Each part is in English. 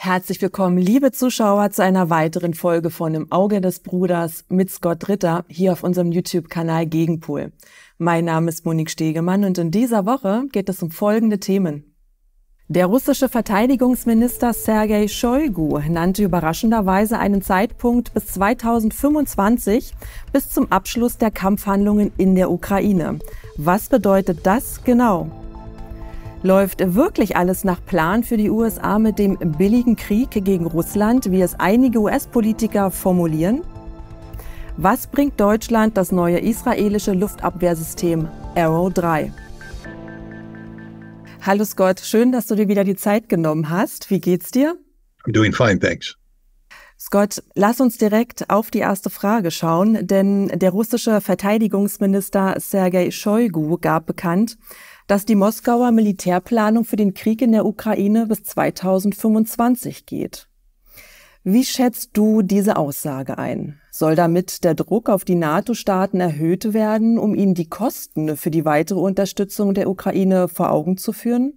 Herzlich willkommen, liebe Zuschauer, zu einer weiteren Folge von Im Auge des Bruders mit Scott Ritter hier auf unserem YouTube-Kanal Gegenpol. Mein Name ist Monique Stegemann und in dieser Woche geht es um folgende Themen. Der russische Verteidigungsminister Sergei Schoigu nannte überraschenderweise einen Zeitpunkt bis 2025 bis zum Abschluss der Kampfhandlungen in der Ukraine. Was bedeutet das genau? Läuft wirklich alles nach Plan für die USA mit dem billigen Krieg gegen Russland, wie es einige US-Politiker formulieren? Was bringt Deutschland das neue israelische Luftabwehrsystem Arrow-3? Hallo Scott, schön, dass du dir wieder die Zeit genommen hast. Wie geht's dir? I'm doing fine, thanks. Scott, lass uns direkt auf die erste Frage schauen, denn der russische Verteidigungsminister Sergei Schoigu gab bekannt, dass die Moskauer Militärplanung für den Krieg in der Ukraine bis 2025 geht. Wie schätzt du diese Aussage ein? Soll damit der Druck auf die NATO-Staaten erhöht werden, um ihnen die Kosten für die weitere Unterstützung der Ukraine vor Augen zu führen?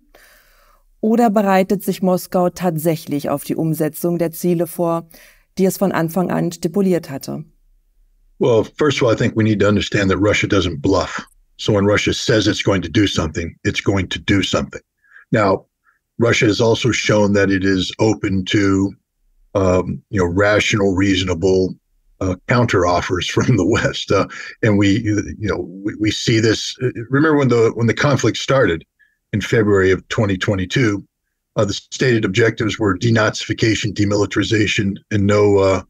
Oder bereitet sich Moskau tatsächlich auf die Umsetzung der Ziele vor, die es von Anfang an stipuliert hatte? Well, first of all, I think we need to understand that Russia doesn't bluff. So when Russia says it's going to do something, it's going to do something. Now, Russia has also shown that it is open to, rational, reasonable counter offers from the West, and we see this. Remember when the conflict started in February of 2022, the stated objectives were denazification, demilitarization, and no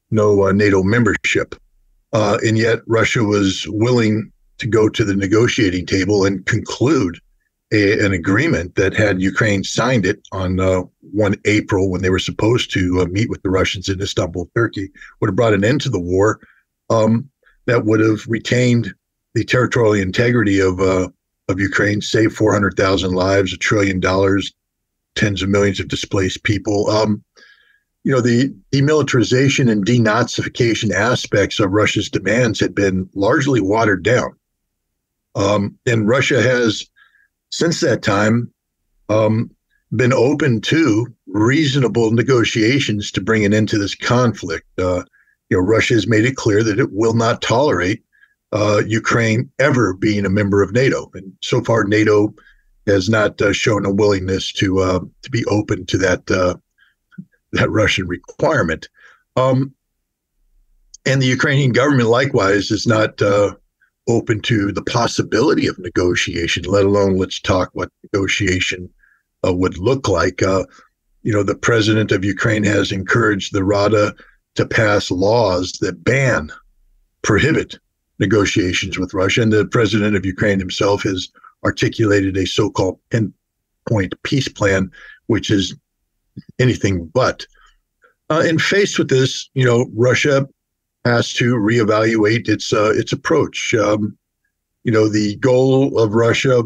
NATO membership, and yet Russia was willing to go to the negotiating table and conclude an agreement that had Ukraine signed it on 1 April when they were supposed to meet with the Russians in Istanbul, Turkey, would have brought an end to the war, that would have retained the territorial integrity of Ukraine, saved 400,000 lives, $1 trillion, tens of millions of displaced people. The demilitarization and denazification aspects of Russia's demands had been largely watered down. And Russia has, since that time, been open to reasonable negotiations to bring an end to this conflict. Russia has made it clear that it will not tolerate Ukraine ever being a member of NATO. And so far, NATO has not shown a willingness to be open to that Russian requirement. And the Ukrainian government, likewise, is not open to the possibility of negotiation, let alone let's talk what negotiation would look like. The president of Ukraine has encouraged the Rada to pass laws that prohibit negotiations with Russia. And the president of Ukraine himself has articulated a so-called 10-point peace plan, which is anything but. And faced with this, Russia has to reevaluate its approach. The goal of Russia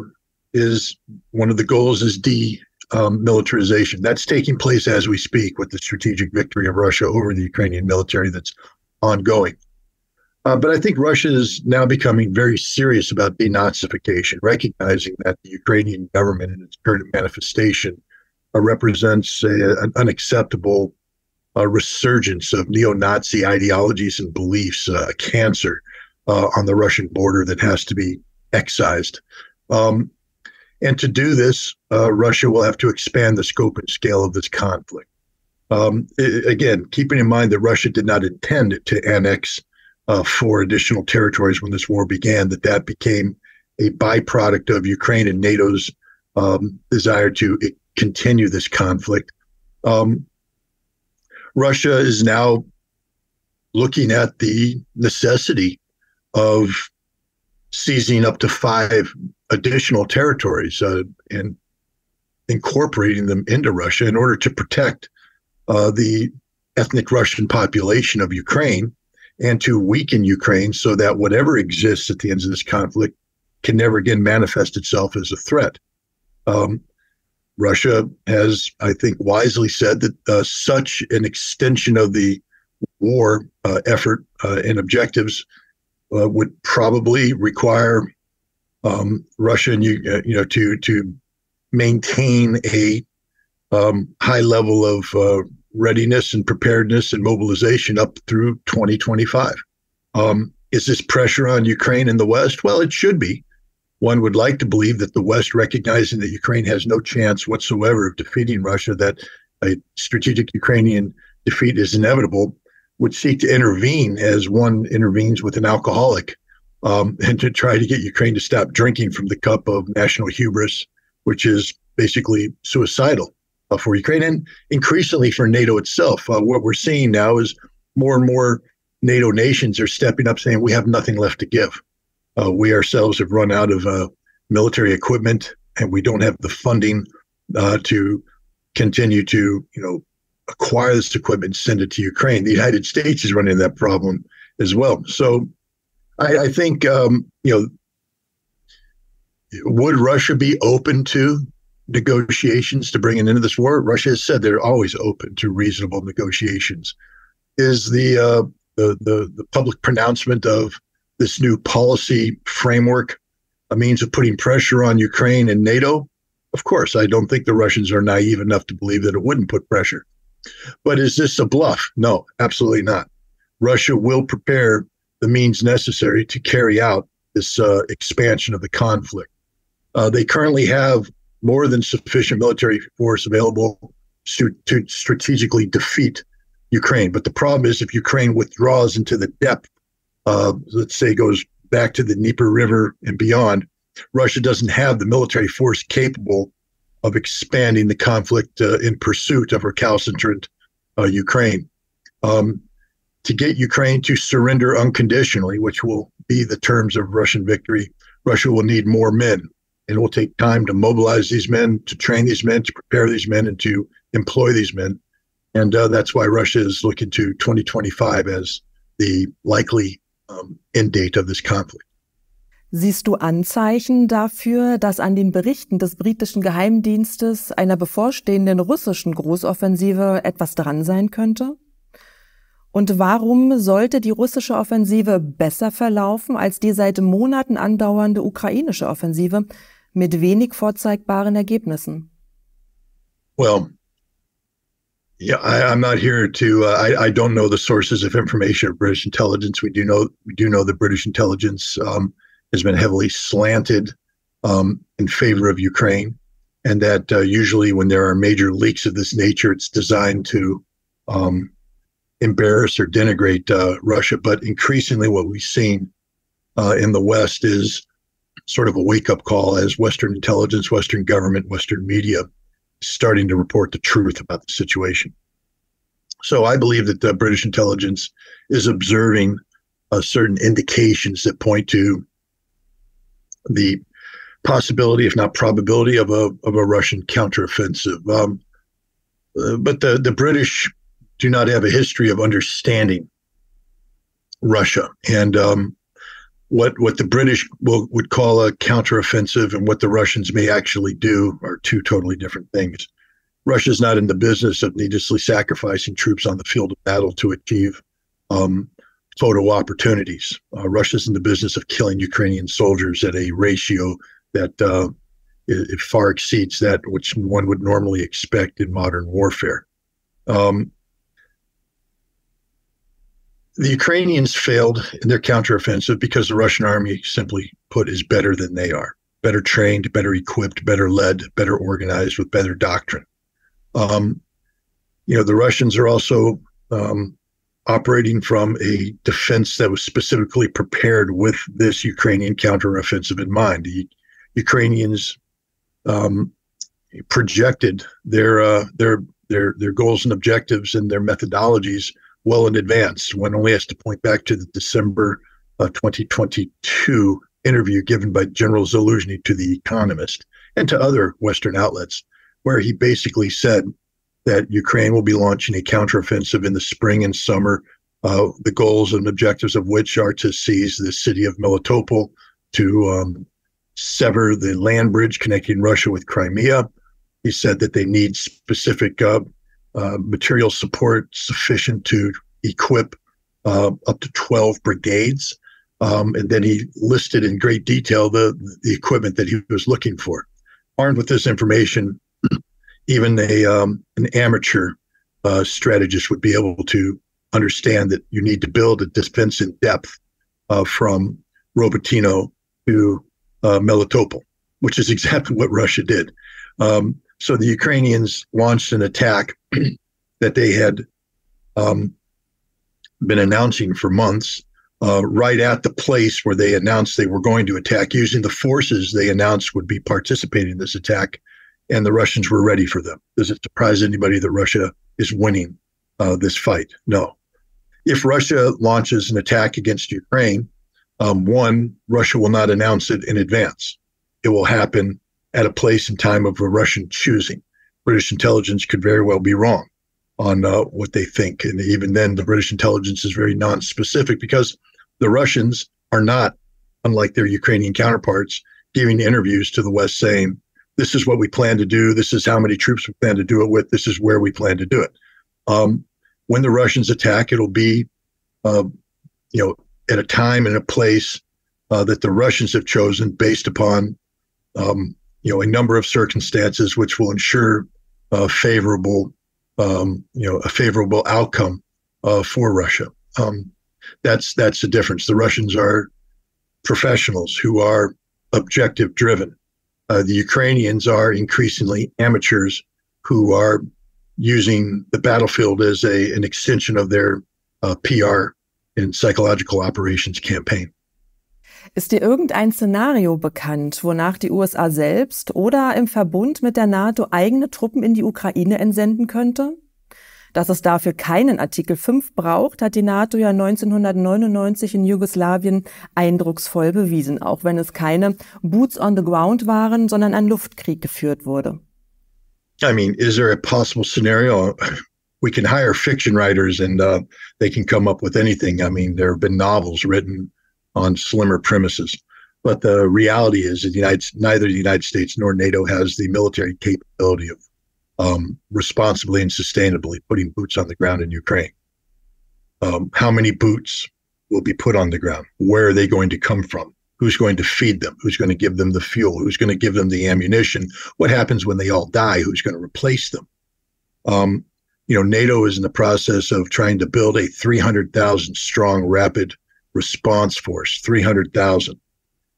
is one of the goals is demilitarization. That's taking place as we speak with the strategic victory of Russia over the Ukrainian military that's ongoing. But I think Russia is now becoming very serious about denazification, recognizing that the Ukrainian government in its current manifestation represents an unacceptable resurgence of neo-Nazi ideologies and beliefs, a cancer on the Russian border that has to be excised. And to do this, Russia will have to expand the scope and scale of this conflict. Again, keeping in mind that Russia did not intend to annex 4 additional territories when this war began, that became a byproduct of Ukraine and NATO's desire to continue this conflict. Russia is now looking at the necessity of seizing up to 5 additional territories and incorporating them into Russia in order to protect the ethnic Russian population of Ukraine and to weaken Ukraine so that whatever exists at the end of this conflict can never again manifest itself as a threat. Russia has, I think, wisely said that such an extension of the war effort and objectives would probably require Russia and to maintain a high level of readiness and preparedness and mobilization up through 2025. Is this pressure on Ukraine and the West? Well, it should be. One would like to believe that the West, recognizing that Ukraine has no chance whatsoever of defeating Russia, that a strategic Ukrainian defeat is inevitable, would seek to intervene as one intervenes with an alcoholic, and to try to get Ukraine to stop drinking from the cup of national hubris, which is basically suicidal for Ukraine and increasingly for NATO itself. What we're seeing now is more and more NATO nations are stepping up saying we have nothing left to give. We ourselves have run out of military equipment, and we don't have the funding to continue to, acquire this equipment and send it to Ukraine. The United States is running that problem as well. So I think, would Russia be open to negotiations to bring an end to this war? Russia has said they're always open to reasonable negotiations. Is the public pronouncement of this new policy framework a means of putting pressure on Ukraine and NATO? Of course, I don't think the Russians are naive enough to believe that it wouldn't put pressure. But is this a bluff? No, absolutely not. Russia will prepare the means necessary to carry out this expansion of the conflict. They currently have more than sufficient military force available to strategically defeat Ukraine. But the problem is if Ukraine withdraws into the depth, let's say goes back to the Dnieper River and beyond, Russia doesn't have the military force capable of expanding the conflict in pursuit of recalcitrant Ukraine. To get Ukraine to surrender unconditionally, which will be the terms of Russian victory, Russia will need more men. And it will take time to mobilize these men, to train these men, to prepare these men, and to employ these men. And that's why Russia is looking to 2025 as the likely end date of this conflict. Siehst du Anzeichen dafür, dass an den Berichten des britischen Geheimdienstes einer bevorstehenden russischen Großoffensive etwas dran sein könnte? Und warum sollte die russische Offensive besser verlaufen als die seit Monaten andauernde ukrainische Offensive mit wenig vorzeigbaren Ergebnissen? Well, yeah, I'm not here to. I don't know the sources of information of British intelligence. We do know the British intelligence has been heavily slanted in favor of Ukraine, and that usually when there are major leaks of this nature, it's designed to embarrass or denigrate Russia. But increasingly, what we've seen in the West is sort of a wake-up call as Western intelligence, Western government, Western media starting to report the truth about the situation. So I believe that the British intelligence is observing certain indications that point to the possibility, if not probability, of a Russian counteroffensive. But the British do not have a history of understanding Russia, and what the British would call a counteroffensive and what the Russians may actually do are two totally different things. Russia's not in the business of needlessly sacrificing troops on the field of battle to achieve photo opportunities. Russia's in the business of killing Ukrainian soldiers at a ratio that it far exceeds that which one would normally expect in modern warfare. The Ukrainians failed in their counteroffensive because the Russian army, simply put, is better than they are. Better trained, better equipped, better led, better organized, with better doctrine. The Russians are also operating from a defense that was specifically prepared with this Ukrainian counteroffensive in mind. The Ukrainians projected their goals and objectives and their methodologies well in advance. One only has to point back to the December 2022 interview given by General Zaluzhny to The Economist and to other Western outlets, where he basically said that Ukraine will be launching a counteroffensive in the spring and summer, the goals and objectives of which are to seize the city of Melitopol, to sever the land bridge connecting Russia with Crimea. He said that they need specific material support sufficient to equip up to 12 brigades. And then he listed in great detail the equipment that he was looking for. Armed with this information, even an amateur strategist would be able to understand that you need to build a defense in depth from Robotyno to Melitopol, which is exactly what Russia did. So the Ukrainians launched an attack that they had been announcing for months, right at the place where they announced they were going to attack, using the forces they announced would be participating in this attack, and the Russians were ready for them. Does it surprise anybody that Russia is winning this fight? No. If Russia launches an attack against Ukraine, one, Russia will not announce it in advance. It will happen at a place and time of a Russian choosing. British intelligence could very well be wrong on what they think. And even then, the British intelligence is very non-specific because the Russians are not, unlike their Ukrainian counterparts, giving interviews to the West saying, this is what we plan to do. This is how many troops we plan to do it with. This is where we plan to do it. When the Russians attack, it'll be, at a time and a place that the Russians have chosen based upon, a number of circumstances which will ensure a favorable outcome for Russia. That's the difference. The Russians are professionals who are objective driven. The Ukrainians are increasingly amateurs who are using the battlefield as an extension of their PR and psychological operations campaign. Ist dir irgendein Szenario bekannt, wonach die USA selbst oder im Verbund mit der NATO eigene Truppen in die Ukraine entsenden könnte? Dass es dafür keinen Artikel 5 braucht, hat die NATO ja 1999 in Jugoslawien eindrucksvoll bewiesen, auch wenn es keine Boots on the ground waren, sondern ein Luftkrieg geführt wurde. I mean, is there a possible scenario? We can hire fiction writers and they can come up with anything. I mean, there have been novels written on slimmer premises. But the reality is that neither the United States nor NATO has the military capability of responsibly and sustainably putting boots on the ground in Ukraine. How many boots will be put on the ground? Where are they going to come from? Who's going to feed them? Who's going to give them the fuel? Who's going to give them the ammunition? What happens when they all die? Who's going to replace them? NATO is in the process of trying to build a 300,000 strong rapid response force, 300,000.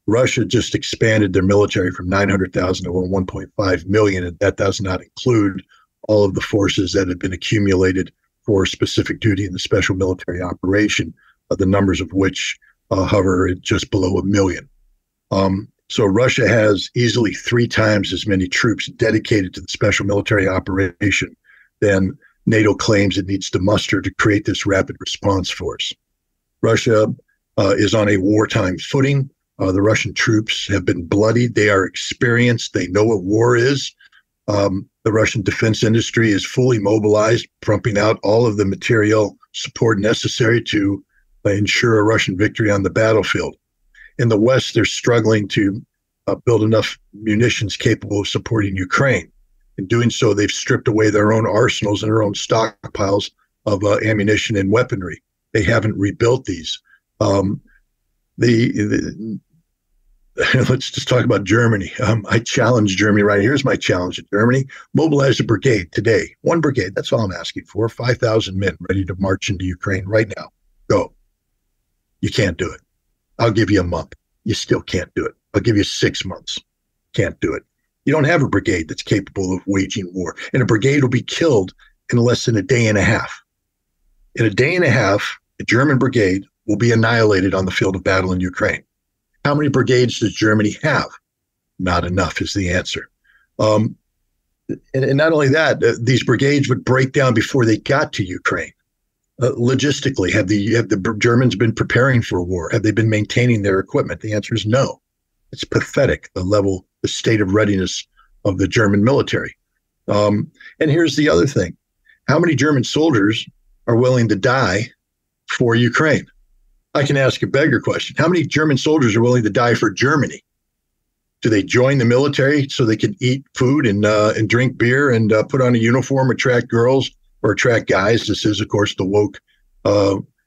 Russia just expanded their military from 900,000 to 1.5 million, and that does not include all of the forces that have been accumulated for specific duty in the special military operation, the numbers of which hover at just below 1 million. So Russia has easily 3 times as many troops dedicated to the special military operation than NATO claims it needs to muster to create this rapid response force. Russia is on a wartime footing. The Russian troops have been bloodied. They are experienced. They know what war is. The Russian defense industry is fully mobilized, pumping out all of the material support necessary to ensure a Russian victory on the battlefield. In the West, they're struggling to build enough munitions capable of supporting Ukraine. In doing so, they've stripped away their own arsenals and their own stockpiles of ammunition and weaponry. They haven't rebuilt these. Let's just talk about Germany. I challenge Germany right here. Here's my challenge to Germany. Mobilize a brigade today. 1 brigade. That's all I'm asking for. 5,000 men ready to march into Ukraine right now. Go. You can't do it. I'll give you a month. You still can't do it. I'll give you 6 months. Can't do it. You don't have a brigade that's capable of waging war. And a brigade will be killed in less than a day and a half. In a day and a half, a German brigade will be annihilated on the field of battle in Ukraine. How many brigades does Germany have? Not enough is the answer. And not only that, these brigades would break down before they got to Ukraine. Logistically, have the Germans been preparing for war? Have they been maintaining their equipment? The answer is no. It's pathetic, the state of readiness of the German military. And here's the other thing. How many German soldiers are willing to die for Ukraine? I can ask a beggar question. How many German soldiers are willing to die for Germany? Do they join the military so they can eat food and drink beer and put on a uniform, attract girls or attract guys? This is, of course, the woke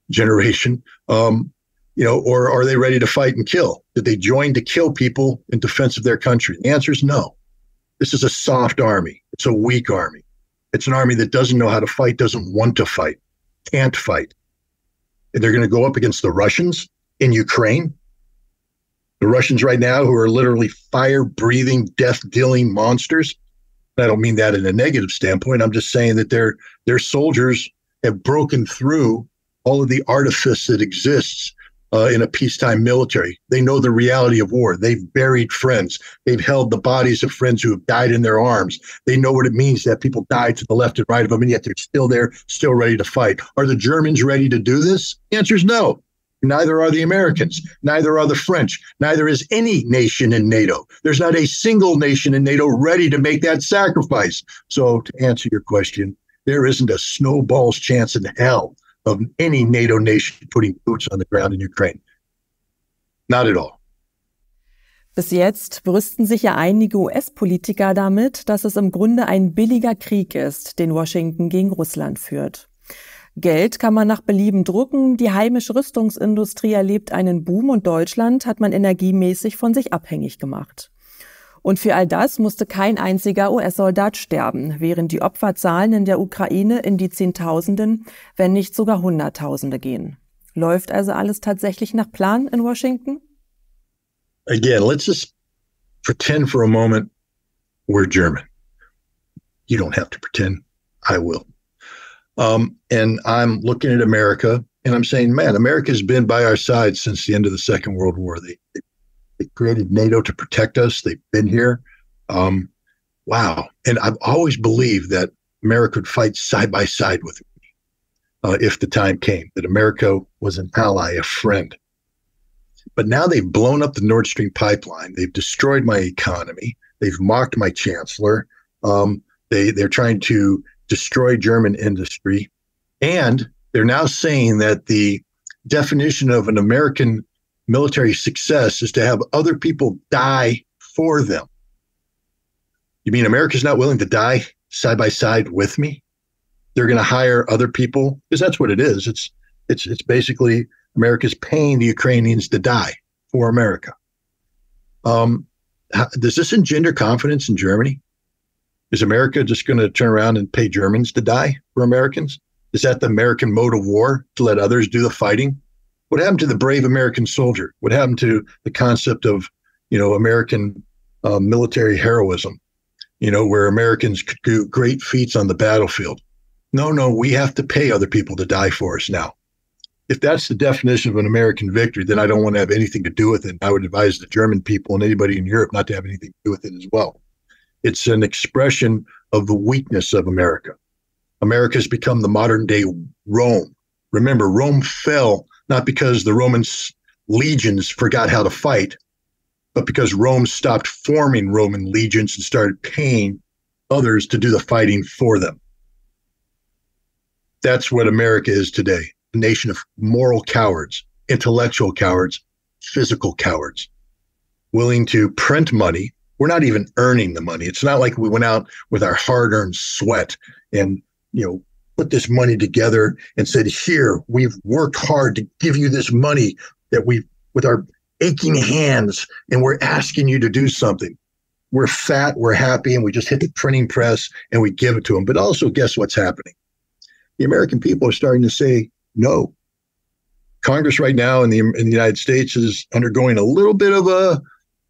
generation. Or are they ready to fight and kill? Did they join to kill people in defense of their country? The answer is no. This is a soft army. It's a weak army. It's an army that doesn't know how to fight, doesn't want to fight, can't fight. And they're going to go up against the Russians in Ukraine. The Russians right now, who are literally fire-breathing, death-dealing monsters. I don't mean that in a negative standpoint. I'm just saying that their soldiers have broken through all of the artifice that exists in a peacetime military. They know the reality of war. They've buried friends. They've held the bodies of friends who have died in their arms. They know what it means to have people die to the left and right of them, and yet they're still there, still ready to fight. Are the Germans ready to do this? The answer is no. Neither are the Americans. Neither are the French. Neither is any nation in NATO. There's not a single nation in NATO ready to make that sacrifice. So to answer your question, there isn't a snowball's chance in hell of any NATO nation putting boots on the ground in Ukraine. Not at all. Bis jetzt brüsten sich ja einige US-Politiker damit, dass es im Grunde ein billiger Krieg ist, den Washington gegen Russland führt. Geld kann man nach Belieben drucken, die heimische Rüstungsindustrie erlebt einen Boom und Deutschland hat man energiemäßig von sich abhängig gemacht. Und für all das musste kein einziger US-Soldat sterben, während die Opferzahlen in der Ukraine in die Zehntausenden, wenn nicht sogar Hunderttausende gehen. Läuft also alles tatsächlich nach Plan in Washington? Again, let's just pretend for a moment we're German. You don't have to pretend. I will. And I'm looking at America and I'm saying, man, America's been by our side since the end of the Second World War. They created NATO to protect us. They've been here. Wow. And I've always believed that America would fight side by side with me if the time came, that America was an ally, a friend. But now they've blown up the Nord Stream pipeline. They've destroyed my economy. They've mocked my chancellor. They're trying to destroy German industry. And they're now saying that the definition of an American military success is to have other people die for them. You mean America's not willing to die side by side with me? They're going to hire other people, because that's what it is. It's basically America's paying the Ukrainians to die for America. Does this engender confidence in Germany? Is America just going to turn around and pay Germans to die for Americans? Is that the American mode of war, to let others do the fighting? What happened to the brave American soldier? What happened to the concept of, American military heroism, where Americans could do great feats on the battlefield? No, we have to pay other people to die for us now. If that's the definition of an American victory, then I don't want to have anything to do with it. I would advise the German people and anybody in Europe not to have anything to do with it as well. It's an expression of the weakness of America. America has become the modern day Rome. Remember, Rome fell not because the Roman legions forgot how to fight, but because Rome stopped forming Roman legions and started paying others to do the fighting for them. That's what America is today, a nation of moral cowards, intellectual cowards, physical cowards, willing to print money. We're not even earning the money. It's not like we went out with our hard-earned sweat and, put this money together and said, here, we've worked hard to give you this money that with our aching hands, and we're asking you to do something. We're fat, we're happy, and we just hit the printing press and we give it to them. But also, guess what's happening? The American people are starting to say no. Congress right now in the United States is undergoing a little bit of a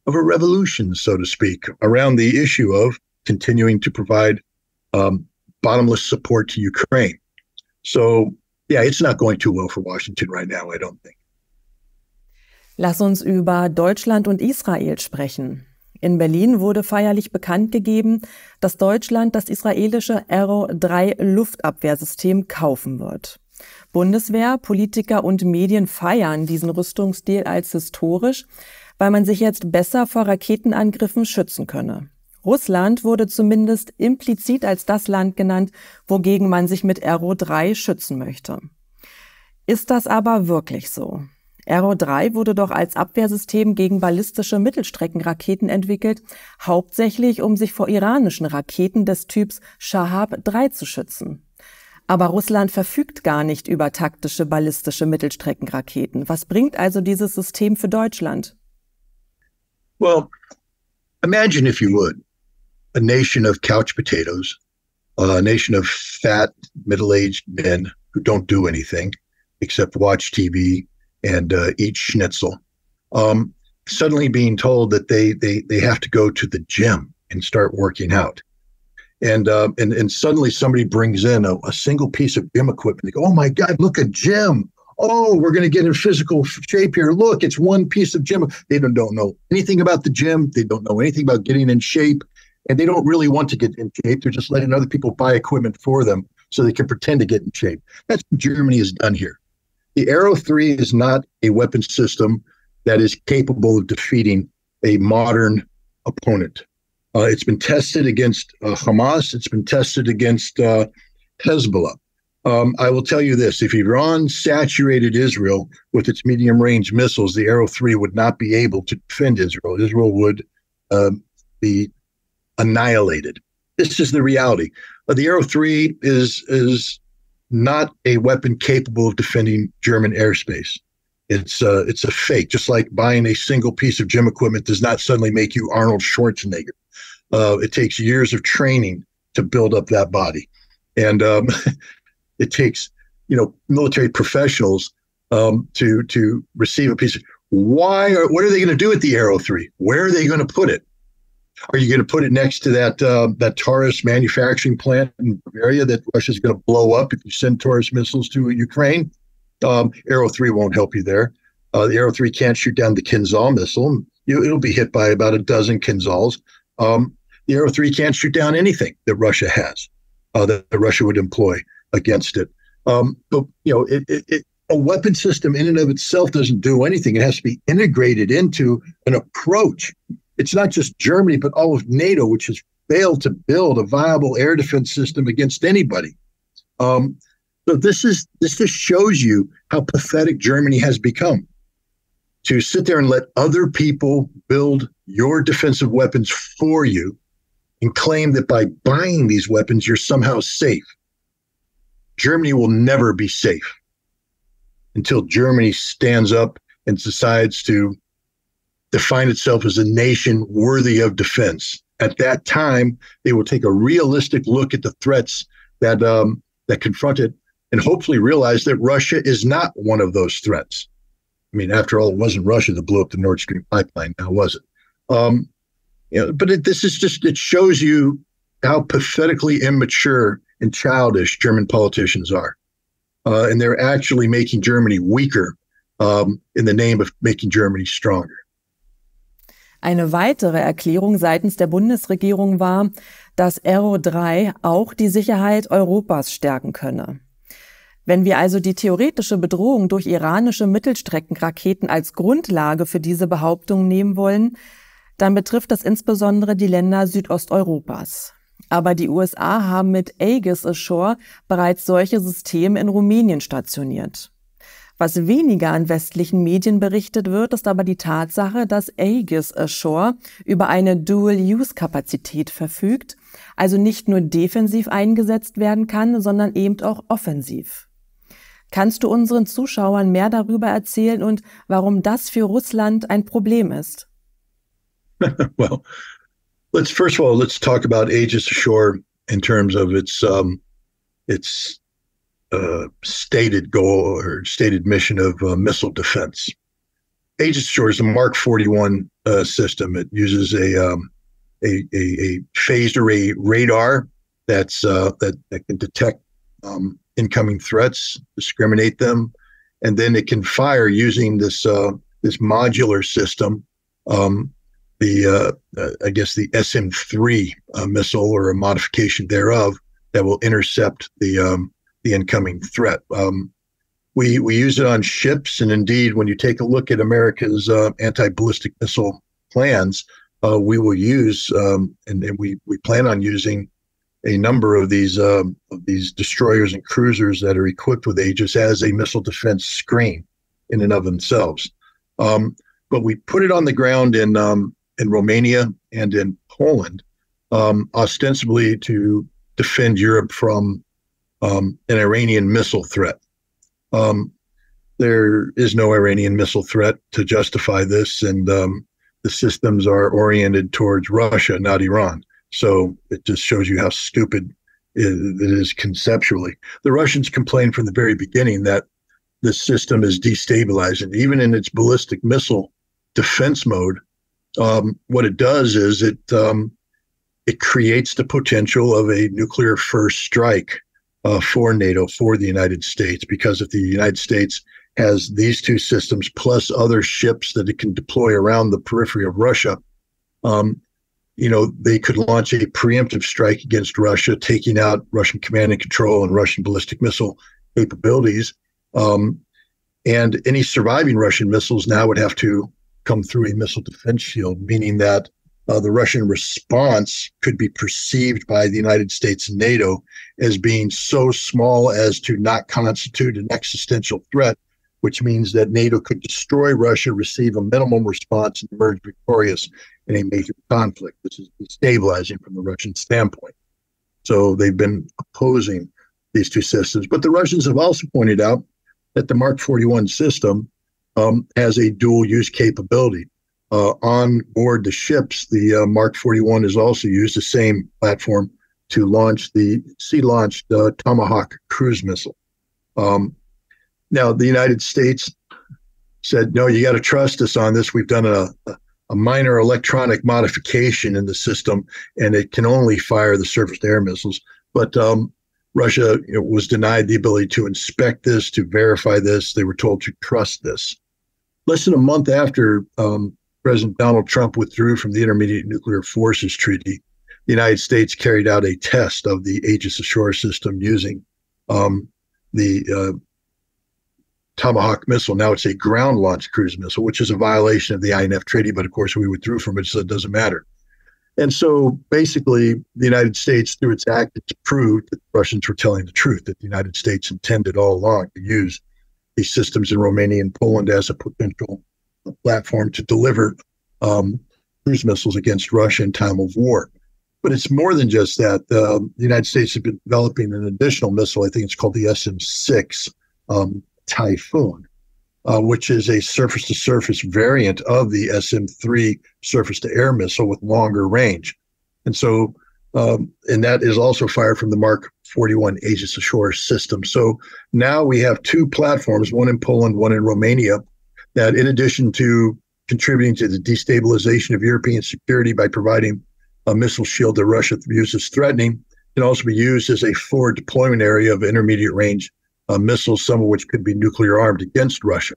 revolution, so to speak, around the issue of continuing to provide bottomless support to Ukraine. So, yeah, it's not going too well for Washington right now, I don't think. Lass uns über Deutschland und Israel sprechen. In Berlin wurde feierlich bekannt gegeben, dass Deutschland das israelische Arrow-3-Luftabwehrsystem kaufen wird. Bundeswehr, Politiker und Medien feiern diesen Rüstungsdeal als historisch, weil man sich jetzt besser vor Raketenangriffen schützen könne. Russland wurde zumindest implizit als das Land genannt, wogegen man sich mit Arrow-3 schützen möchte. Ist das aber wirklich so? Arrow-3 wurde doch als Abwehrsystem gegen ballistische Mittelstreckenraketen entwickelt, hauptsächlich um sich vor iranischen Raketen des Typs Shahab-3 zu schützen. Aber Russland verfügt gar nicht über taktische ballistische Mittelstreckenraketen. Was bringt also dieses System für Deutschland? Well, imagine if you would, a nation of couch potatoes, a nation of fat, middle-aged men who don't do anything except watch TV and eat schnitzel, suddenly being told that they have to go to the gym and start working out. And suddenly somebody brings in a single piece of gym equipment. They go, oh my God, look, a gym. Oh, we're going to get in physical shape here. Look, it's one piece of gym. They don't know anything about the gym. They don't know anything about getting in shape. And they don't really want to get in shape. They're just letting other people buy equipment for them so they can pretend to get in shape. That's what Germany has done here. The Arrow-3 is not a weapon system that is capable of defeating a modern opponent. It's been tested against Hamas. It's been tested against Hezbollah. I will tell you this, if Iran saturated Israel with its medium-range missiles, the Arrow-3 would not be able to defend Israel. Israel would be annihilated. This is the reality. The Arrow-3 is not a weapon capable of defending German airspace. It's a fake, just like buying a single piece of gym equipment does not suddenly make you Arnold Schwarzenegger. It takes years of training to build up that body. And it takes, military professionals to receive a piece of, what are they going to do with the Arrow-3? Where are they going to put it? Are you going to put it next to that Taurus manufacturing plant in Bavaria that Russia's going to blow up if you send Taurus missiles to Ukraine? Arrow-3 won't help you there. The Arrow-3 can't shoot down the Kinzhal missile. It'll be hit by about a dozen Kinzhals. The Arrow-3 can't shoot down anything that Russia has, that Russia would employ against it. But a weapon system in and of itself doesn't do anything. It has to be integrated into an approach. It's not just Germany, but all of NATO, which has failed to build a viable air defense system against anybody. So this just shows you how pathetic Germany has become. To sit there and let other people build your defensive weapons for you and claim that by buying these weapons, you're somehow safe. Germany will never be safe until Germany stands up and decides to define itself as a nation worthy of defense. At that time, they will take a realistic look at the threats that confront it and hopefully realize that Russia is not one of those threats. I mean, after all, it wasn't Russia that blew up the Nord Stream pipeline, now was it? But it shows you how pathetically immature and childish German politicians are. And they're actually making Germany weaker in the name of making Germany stronger. Eine weitere Erklärung seitens der Bundesregierung war, dass Arrow-3 auch die Sicherheit Europas stärken könne. Wenn wir also die theoretische Bedrohung durch iranische Mittelstreckenraketen als Grundlage für diese Behauptung nehmen wollen, dann betrifft das insbesondere die Länder Südosteuropas. Aber die USA haben mit Aegis Ashore bereits solche Systeme in Rumänien stationiert. Was weniger an westlichen Medien berichtet wird, ist aber die Tatsache, dass Aegis Ashore über eine Dual-Use-Kapazität verfügt, also nicht nur defensiv eingesetzt werden kann, sondern eben auch offensiv. Kannst du unseren Zuschauern mehr darüber erzählen und warum das für Russland ein Problem ist? Well, let's talk about Aegis Ashore in terms of its stated goal or stated mission of missile defense. Aegis Ashore is a Mark 41 system. It uses a phased array radar that can detect incoming threats, discriminate them, and then it can fire using this modular system. I guess the SM-3 missile or a modification thereof that will intercept the incoming threat. We use it on ships, and indeed, when you take a look at America's anti-ballistic missile plans, we will use and we plan on using a number of these destroyers and cruisers that are equipped with Aegis as a missile defense screen in and of themselves. But we put it on the ground in Romania and in Poland, ostensibly to defend Europe from an Iranian missile threat. There is no Iranian missile threat to justify this, and the systems are oriented towards Russia, not Iran. So it just shows you how stupid it is conceptually. The Russians complained from the very beginning that the system is destabilizing. Even in its ballistic missile defense mode, what it does is it creates the potential of a nuclear first strike for NATO, for the United States, because if the United States has these two systems plus other ships that it can deploy around the periphery of Russia, they could launch a preemptive strike against Russia, taking out Russian command and control and Russian ballistic missile capabilities. And any surviving Russian missiles now would have to come through a missile defense shield, meaning that the Russian response could be perceived by the United States and NATO as being so small as to not constitute an existential threat, which means that NATO could destroy Russia, receive a minimum response, and emerge victorious in a major conflict. This is destabilizing from the Russian standpoint. So they've been opposing these two systems. But the Russians have also pointed out that the Mark 41 system has a dual use capability. On board the ships, the Mark 41 is also used, the same platform, to launch the sea-launched Tomahawk cruise missile. Now, the United States said, no, you got to trust us on this. We've done a minor electronic modification in the system, and it can only fire the surface-to-air missiles. But Russia was denied the ability to inspect this, to verify this. They were told to trust this. Less than a month after President Donald Trump withdrew from the Intermediate Nuclear Forces Treaty, the United States carried out a test of the Aegis Ashore system using the Tomahawk missile. Now it's a ground-launched cruise missile, which is a violation of the INF Treaty, but of course we withdrew from it, so it doesn't matter. And so basically, the United States, through its act, it's proved that the Russians were telling the truth, that the United States intended all along to use these systems in Romania and Poland as a potential platform to deliver cruise missiles against Russia in time of war. But it's more than just that. The United States has been developing an additional missile. I think it's called the SM-6 Typhoon, which is a surface-to-surface variant of the SM-3 surface-to-air missile with longer range. And so, and that is also fired from the Mark 41 Aegis Ashore system. So now we have two platforms, one in Poland, one in Romania, that in addition to contributing to the destabilization of European security by providing a missile shield that Russia views as threatening, can also be used as a forward deployment area of intermediate range missiles, some of which could be nuclear armed against Russia.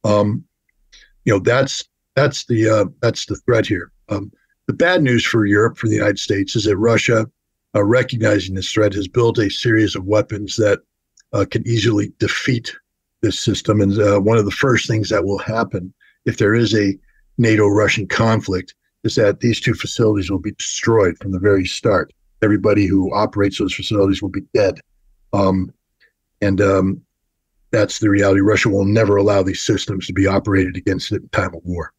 That's the threat here. The bad news for Europe, for the United States, is that Russia, recognizing this threat, has built a series of weapons that can easily defeat this system. And one of the first things that will happen if there is a NATO-Russian conflict is that these two facilities will be destroyed from the very start. Everybody who operates those facilities will be dead. That's the reality. Russia will never allow these systems to be operated against it in time of war.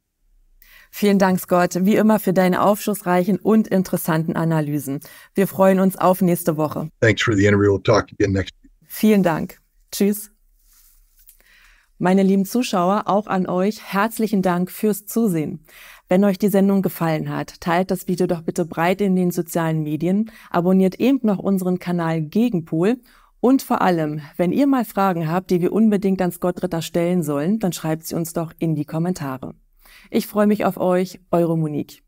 Vielen Dank, Scott, wie immer für deine aufschlussreichen und interessanten Analysen. Wir freuen uns auf nächste Woche. Thanks for the interview. We'll talk again next week. Vielen Dank. Tschüss. Meine lieben Zuschauer, auch an euch herzlichen Dank fürs Zusehen. Wenn euch die Sendung gefallen hat, teilt das Video doch bitte breit in den sozialen Medien, abonniert eben noch unseren Kanal Gegenpol und vor allem, wenn ihr mal Fragen habt, die wir unbedingt an Scott Ritter stellen sollen, dann schreibt sie uns doch in die Kommentare. Ich freue mich auf euch, eure Monique.